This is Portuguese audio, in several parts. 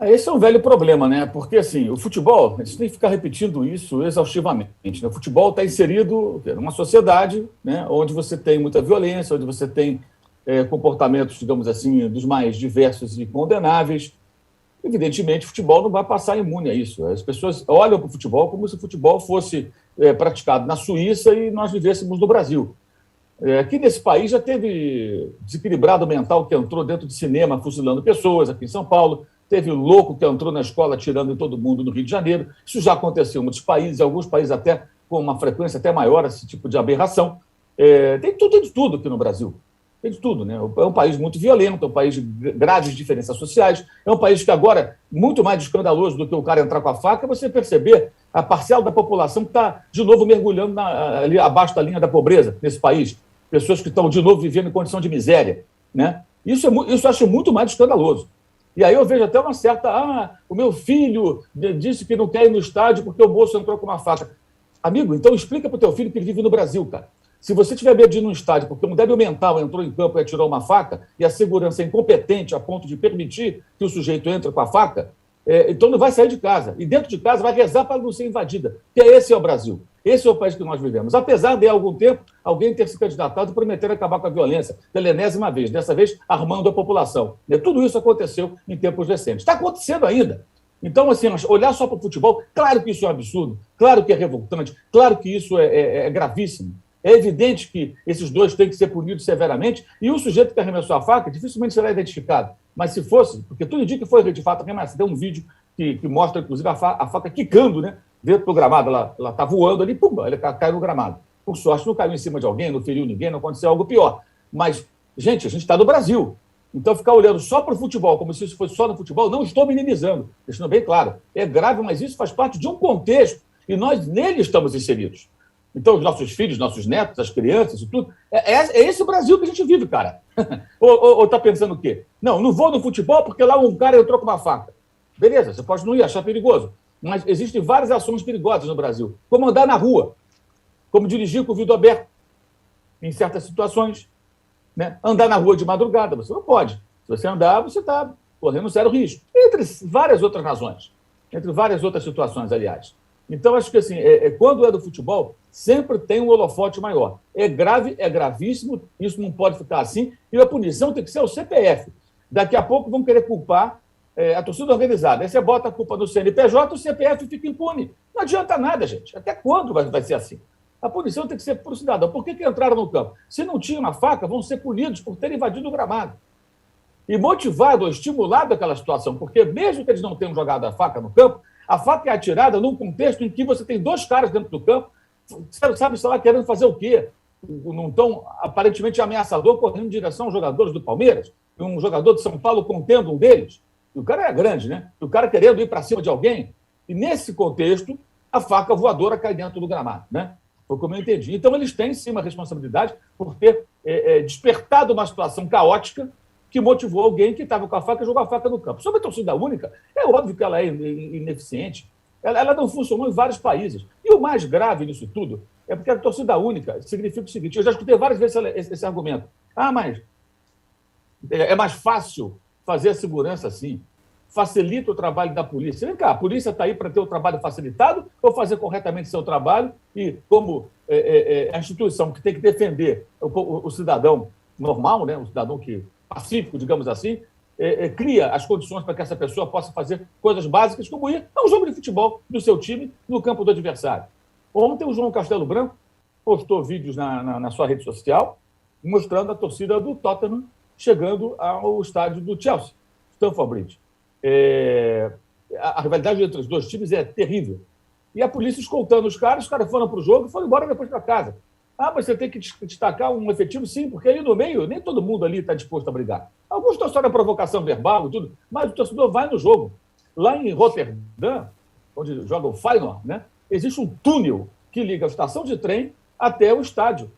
Esse é um velho problema, né? Porque, assim, o futebol, a gente tem que ficar repetindo isso exaustivamente, né? O futebol está inserido numa sociedade, né, onde você tem muita violência, onde você tem comportamentos, digamos assim, dos mais diversos e condenáveis. Evidentemente, o futebol não vai passar imune a isso. As pessoas olham para o futebol como se o futebol fosse praticado na Suíça e nós vivêssemos no Brasil. Aqui nesse país já teve desequilibrado mental que entrou dentro de cinema fuzilando pessoas, aqui em São Paulo. Teve o louco que entrou na escola atirando em todo mundo no Rio de Janeiro. Isso já aconteceu em muitos países, alguns países até com uma frequência até maior, esse tipo de aberração. Tem de tudo aqui no Brasil. Tem de tudo, né? É um país muito violento, é um país de graves diferenças sociais, é um país que agora, muito mais escandaloso do que o cara entrar com a faca, você perceber a parcela da população que está, de novo, mergulhando ali abaixo da linha da pobreza nesse país. Pessoas que estão, de novo, vivendo em condição de miséria, né? Isso eu acho muito mais escandaloso. E aí eu vejo até uma certa... o meu filho disse que não quer ir no estádio porque o moço entrou com uma faca. Amigo, então explica para o teu filho que ele vive no Brasil, cara. Se você tiver medo de ir no estádio porque um débil mental entrou em campo e atirou uma faca e a segurança é incompetente a ponto de permitir que o sujeito entre com a faca, então não vai sair de casa. E dentro de casa vai rezar para não ser invadida. Porque esse é o Brasil. Esse é o país que nós vivemos. Apesar de, há algum tempo, alguém ter se candidatado e prometer acabar com a violência, pela enésima vez, dessa vez armando a população. Tudo isso aconteceu em tempos recentes. Está acontecendo ainda. Então, assim, olhar só para o futebol, claro que isso é um absurdo, claro que é revoltante, claro que isso é gravíssimo. É evidente que esses dois têm que ser punidos severamente e o sujeito que arremessou a faca dificilmente será identificado. Mas se fosse, porque tudo indica que foi de fato arremessado, tem um vídeo que mostra, inclusive, a faca quicando, né? Dentro do gramado, ela está voando ali, pum, ela cai no gramado. Por sorte, não caiu em cima de alguém, não feriu ninguém, não aconteceu algo pior. Mas, gente, a gente está no Brasil. Então, ficar olhando só para o futebol, como se isso fosse só no futebol, não estou minimizando, deixando bem claro. É grave, mas isso faz parte de um contexto e nós nele estamos inseridos. Então, os nossos filhos, nossos netos, as crianças e tudo. É esse o Brasil que a gente vive, cara. Ou está pensando o quê? Não vou no futebol porque lá um cara entrou com uma faca. Beleza, você pode não ir, achar perigoso. Mas existem várias ações perigosas no Brasil, como andar na rua, como dirigir com o vidro aberto, em certas situações, né? Andar na rua de madrugada, você não pode. Se você andar, você está correndo sério risco. Entre várias outras razões, entre várias outras situações, aliás. Então, acho que assim, quando é do futebol, sempre tem um holofote maior. É grave, é gravíssimo, isso não pode ficar assim, e a punição tem que ser o CPF. Daqui a pouco vão querer culpar a torcida organizada. Aí você bota a culpa no CNPJ, o CPF fica impune. Não adianta nada, gente. Até quando vai ser assim? A punição tem que ser para o cidadão. Por que entraram no campo? Se não tinham uma faca, vão ser punidos por terem invadido o gramado. E motivado ou estimulado aquela situação, porque mesmo que eles não tenham jogado a faca no campo, a faca é atirada num contexto em que você tem dois caras dentro do campo, sabe, sei lá, querendo fazer o quê? Num tom aparentemente ameaçador, correndo em direção aos jogadores do Palmeiras, um jogador de São Paulo contendo um deles. E o cara é grande, né? E o cara querendo ir para cima de alguém. E nesse contexto, a faca voadora cai dentro do gramado, né? Foi como eu entendi. Então, eles têm, sim, uma responsabilidade por ter despertado uma situação caótica que motivou alguém que estava com a faca e jogou a faca no campo. Sobre a torcida única, é óbvio que ela é ineficiente. Ela não funcionou em vários países. E o mais grave nisso tudo é porque a torcida única significa o seguinte, eu já escutei várias vezes esse argumento. Mas é mais fácil fazer a segurança assim, facilita o trabalho da polícia. Vem cá, a polícia está aí para ter o trabalho facilitado ou fazer corretamente seu trabalho e, como a instituição que tem que defender o cidadão normal, né, o cidadão pacífico, digamos assim, cria as condições para que essa pessoa possa fazer coisas básicas como ir a um jogo de futebol do seu time no campo do adversário. Ontem o João Castelo Branco postou vídeos na sua rede social mostrando a torcida do Tottenham chegando ao estádio do Chelsea, Stamford Bridge. A rivalidade entre os dois times é terrível. E a polícia escoltando os caras foram para o jogo e foram embora depois para casa. Mas você tem que destacar um efetivo, sim, porque ali no meio nem todo mundo ali está disposto a brigar. Alguns torcedores a provocação verbal e tudo, mas o torcedor vai no jogo. Lá em Roterdã, onde joga o Feyenoord, né, existe um túnel que liga a estação de trem até o estádio.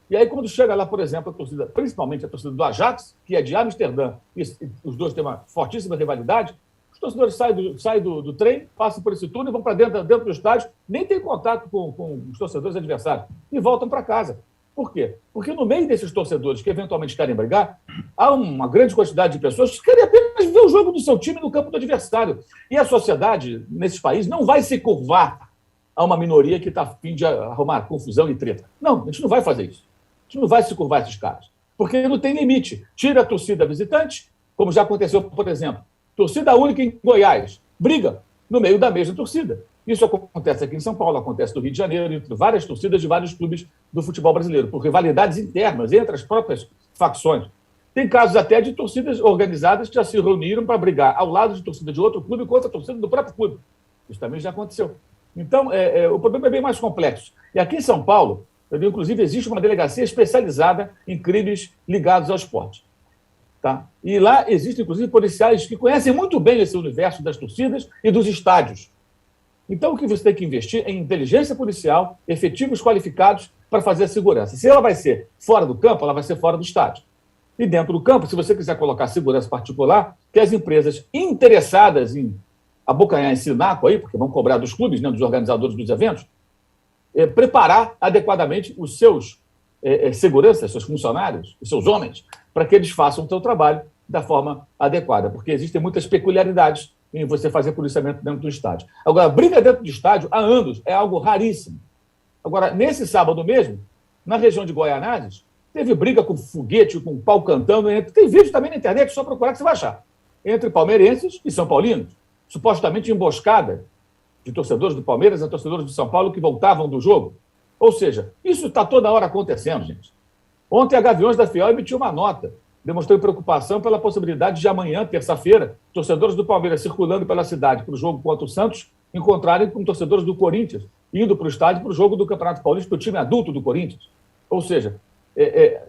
E aí, quando chega lá, por exemplo, a torcida, principalmente a torcida do Ajax, que é de Amsterdã, e os dois têm uma fortíssima rivalidade, os torcedores saem do trem, passam por esse túnel, vão para dentro do estádio, nem tem contato com os torcedores adversários e voltam para casa. Por quê? Porque no meio desses torcedores que eventualmente querem brigar, há uma grande quantidade de pessoas que querem apenas ver o jogo do seu time no campo do adversário. E a sociedade, nesses países, não vai se curvar a uma minoria que está a fim de arrumar confusão e treta. Não, a gente não vai fazer isso. A gente não vai se curvar a esses caras. Porque não tem limite. Tira a torcida visitante, como já aconteceu, por exemplo. Torcida única em Goiás. Briga no meio da mesma torcida. Isso acontece aqui em São Paulo, acontece no Rio de Janeiro, entre várias torcidas de vários clubes do futebol brasileiro, por rivalidades internas entre as próprias facções. Tem casos até de torcidas organizadas que já se reuniram para brigar ao lado de torcida de outro clube contra a torcida do próprio clube. Isso também já aconteceu. Então, o problema é bem mais complexo. E aqui em São Paulo, inclusive, existe uma delegacia especializada em crimes ligados ao esporte. Tá? E lá existem, inclusive, policiais que conhecem muito bem esse universo das torcidas e dos estádios. Então, o que você tem que investir é em inteligência policial, efetivos qualificados para fazer a segurança. Se ela vai ser fora do campo, ela vai ser fora do estádio. E dentro do campo, se você quiser colocar segurança particular, que as empresas interessadas em abocanhar esse naco aí, porque vão cobrar dos clubes, né, dos organizadores dos eventos, preparar adequadamente os seus seguranças, seus funcionários, os seus homens, para que eles façam o seu trabalho da forma adequada, porque existem muitas peculiaridades em você fazer policiamento dentro do estádio. Agora, briga dentro do estádio há anos é algo raríssimo. Agora, nesse sábado mesmo, na região de Goianazes, teve briga com foguete, com pau cantando. Tem vídeo também na internet, só procurar que você vai achar. Entre palmeirenses e são paulinos, supostamente emboscada de torcedores do Palmeiras a torcedores do São Paulo que voltavam do jogo. Ou seja, isso está toda hora acontecendo, gente. Ontem a Gaviões da Fiel emitiu uma nota demonstrou preocupação pela possibilidade de amanhã, terça-feira, torcedores do Palmeiras circulando pela cidade para o jogo contra o Santos encontrarem com torcedores do Corinthians, indo para o estádio para o jogo do Campeonato Paulista, para o time adulto do Corinthians. Ou seja,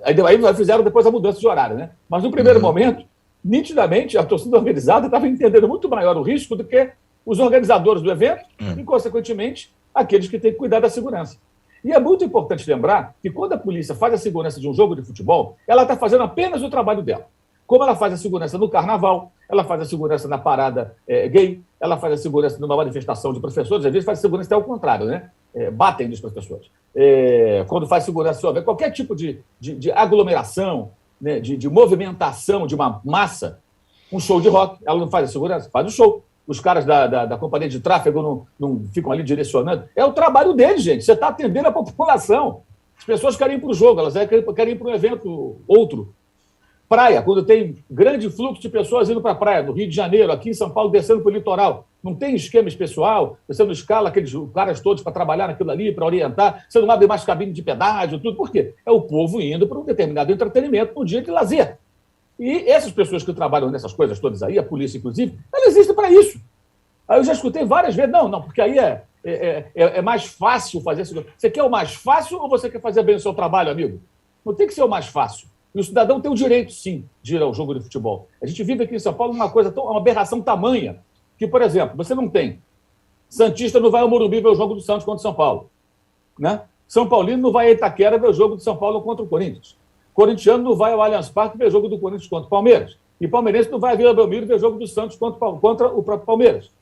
aí fizeram depois a mudança de horário, né? Mas no primeiro momento, nitidamente, a torcida organizada estava entendendo muito maior o risco do que os organizadores do evento e, consequentemente, aqueles que têm que cuidar da segurança. E é muito importante lembrar que quando a polícia faz a segurança de um jogo de futebol, ela está fazendo apenas o trabalho dela. Como ela faz a segurança no carnaval, ela faz a segurança na parada gay, ela faz a segurança numa manifestação de professores, às vezes faz a segurança até ao contrário, né? Batem nos professores. Quando faz segurança, se houver qualquer tipo de aglomeração, né, de movimentação de uma massa, um show de rock, ela não faz a segurança, faz o show. Os caras da companhia de tráfego não ficam ali direcionando. É o trabalho deles, gente. Você está atendendo a população. As pessoas querem ir para o jogo, elas querem ir para um evento outro. Praia, quando tem grande fluxo de pessoas indo para a praia, no Rio de Janeiro, aqui em São Paulo, descendo para o litoral. Não tem esquema pessoal, você não escala aqueles caras todos para trabalhar naquilo ali, para orientar, você não abre mais cabine de pedágio, tudo. Por quê? É o povo indo para um determinado entretenimento, um dia de lazer. E essas pessoas que trabalham nessas coisas todas aí, a polícia inclusive, ela existe para isso. Aí eu já escutei várias vezes, não, porque aí é mais fácil fazer isso. Você quer o mais fácil ou você quer fazer bem o seu trabalho, amigo? Não tem que ser o mais fácil. E o cidadão tem o direito, sim, de ir ao jogo de futebol. A gente vive aqui em São Paulo uma aberração tamanha, que, por exemplo, você não tem santista não vai ao Morumbi ver o jogo do Santos contra o São Paulo. Né? São Paulino não vai a Itaquera ver o jogo do São Paulo contra o Corinthians. Corintiano não vai ao Allianz Parque ver o jogo do Corinthians contra o Palmeiras. E palmeirense não vai a Vila Belmiro ver o jogo do Santos contra o próprio Palmeiras.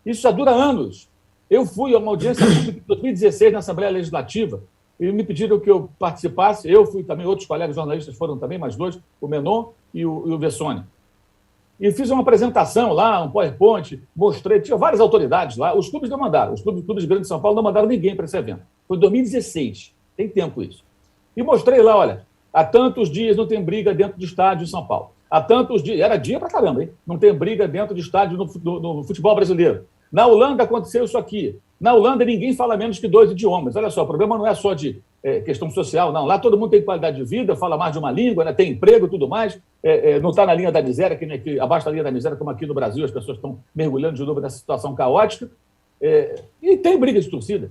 Isso já dura anos. Eu fui a uma audiência pública em 2016 na Assembleia Legislativa e me pediram que eu participasse. Eu fui também, outros colegas jornalistas foram também, mais dois, o Menon e o Vessone. E fiz uma apresentação lá, um PowerPoint, mostrei, tinha várias autoridades lá. Os clubes não mandaram, os clubes grandes de São Paulo não mandaram ninguém para esse evento. Foi em 2016, tem tempo isso. E mostrei lá, olha, há tantos dias não tem briga dentro do estádio de São Paulo. Há tantos dias, era dia pra caramba, hein? Não tem briga dentro do estádio no futebol brasileiro. Na Holanda aconteceu isso aqui. Na Holanda ninguém fala menos que 2 idiomas. Olha só, o problema não é só de questão social, não. Lá todo mundo tem qualidade de vida, fala mais de uma língua, né? Tem emprego e tudo mais. Não está na linha da miséria, que abaixo da linha da miséria, como aqui no Brasil, as pessoas estão mergulhando de novo nessa situação caótica. E tem briga de torcida.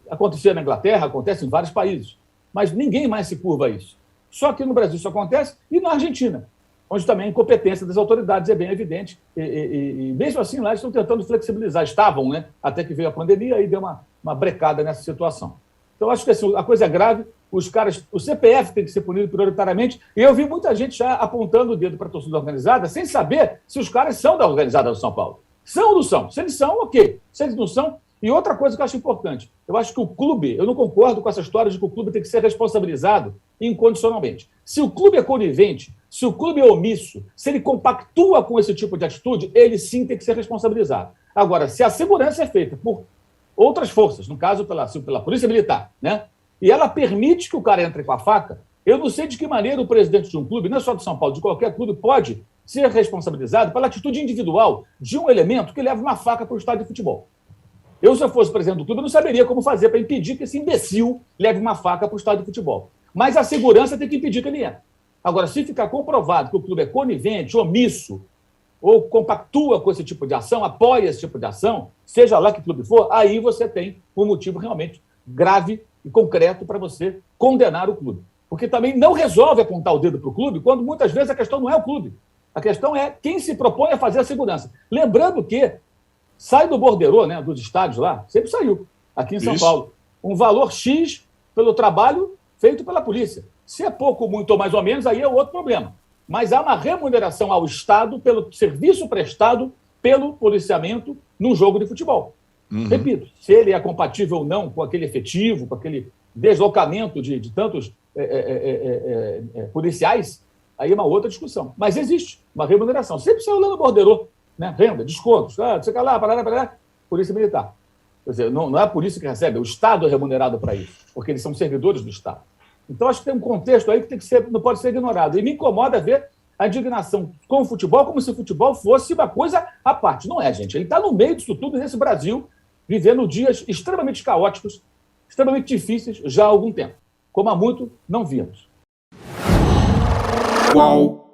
Acontecia na Inglaterra, acontece em vários países. Mas ninguém mais se curva a isso. Só que no Brasil isso acontece e na Argentina, onde também a incompetência das autoridades é bem evidente. E mesmo assim, lá eles estão tentando flexibilizar. Estavam, né? Até que veio a pandemia e deu uma brecada nessa situação. Então, acho que assim, a coisa é grave. Os caras, o CPF tem que ser punido prioritariamente. E eu vi muita gente já apontando o dedo para a torcida organizada, sem saber se os caras são da organizada do São Paulo. São ou não são? Se eles são, ok. Se eles não são... E outra coisa que eu acho importante, eu acho que o clube, eu não concordo com essa história de que o clube tem que ser responsabilizado incondicionalmente. Se o clube é conivente, Se o clube é omisso, se ele compactua com esse tipo de atitude, ele sim tem que ser responsabilizado. Agora, se a segurança é feita por outras forças, no caso pela Polícia Militar, né? E ela permite que o cara entre com a faca, eu não sei de que maneira o presidente de um clube, não é só do São Paulo, de qualquer clube, pode ser responsabilizado pela atitude individual de um elemento que leva uma faca para o estádio de futebol. Eu, se eu fosse presidente do clube, eu não saberia como fazer para impedir que esse imbecil leve uma faca para o estádio de futebol. Mas a segurança tem que impedir que ele entre. Agora, se ficar comprovado que o clube é conivente, omisso, ou compactua com esse tipo de ação, apoia esse tipo de ação, seja lá que clube for, aí você tem um motivo realmente grave e concreto para você condenar o clube. Porque também não resolve apontar o dedo para o clube, quando muitas vezes a questão não é o clube. A questão é quem se propõe a fazer a segurança. Lembrando que sai do borderô, né, dos estádios lá, sempre saiu, aqui em São Paulo, um valor X pelo trabalho feito pela polícia. Se é pouco, muito ou mais ou menos, aí é outro problema. Mas há uma remuneração ao Estado pelo serviço prestado pelo policiamento num jogo de futebol. Repito, se ele é compatível ou não com aquele efetivo, com aquele deslocamento de tantos policiais, aí é uma outra discussão. Mas existe uma remuneração. Sempre saiu lá no borderô, né? Renda, descontos, você quer lá, parará, Polícia Militar. Quer dizer, não é a polícia que recebe, o Estado é remunerado para isso, porque eles são servidores do Estado. Então, acho que tem um contexto aí que tem que ser, não pode ser ignorado. E me incomoda ver a indignação com o futebol como se o futebol fosse uma coisa à parte. Não é, gente. Ele está no meio disso tudo, nesse Brasil, vivendo dias extremamente caóticos, extremamente difíceis já há algum tempo, como há muito não vimos. Qual?